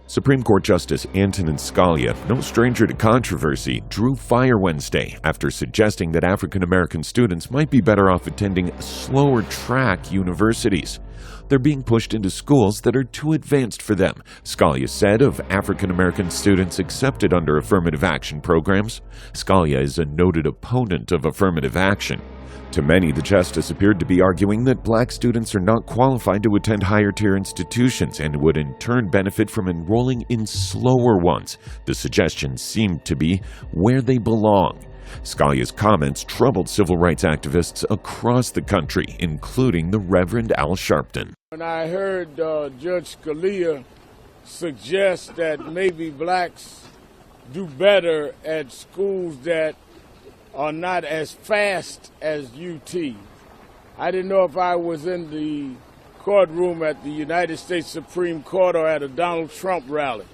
Supreme Court Justice Antonin Scalia, no stranger to controversy, drew fire Wednesday after suggesting that African American students might be better off attending slower track universities. They're being pushed into schools that are too advanced for them, Scalia said of African American students accepted under affirmative action programs. Scalia is a noted opponent of affirmative action. To many, the justice appeared to be arguing that black students are not qualified to attend higher-tier institutions and would in turn benefit from enrolling in slower ones. The suggestion seemed to be where they belong. Scalia's comments troubled civil rights activists across the country, including the Reverend Al Sharpton. When I heard Judge Scalia suggest that maybe blacks do better at schools that are not as fast as UT. I didn't know if I was in the courtroom at the United States Supreme Court or at a Donald Trump rally.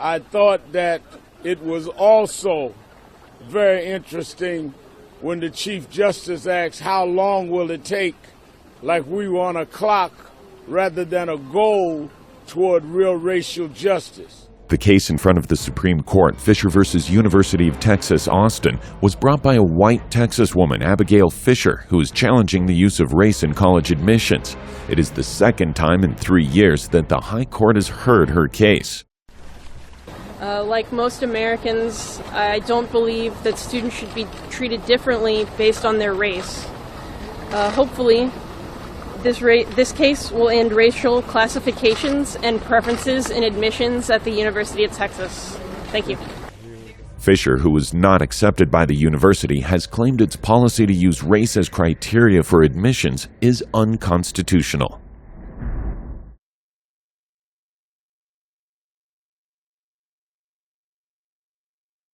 I thought that it was also very interesting when the Chief Justice asked, how long will it take, like we were on a clock rather than a goal toward real racial justice. The case in front of the Supreme Court, Fisher v. University of Texas, Austin, was brought by a white Texas woman, Abigail Fisher, who is challenging the use of race in college admissions. It is the second time in 3 years that the High Court has heard her case. Like most Americans, I don't believe that students should be treated differently based on their race. Hopefully, this case will end racial classifications and preferences in admissions at the University of Texas. Thank you. Fisher, who was not accepted by the university, has claimed its policy to use race as criteria for admissions is unconstitutional.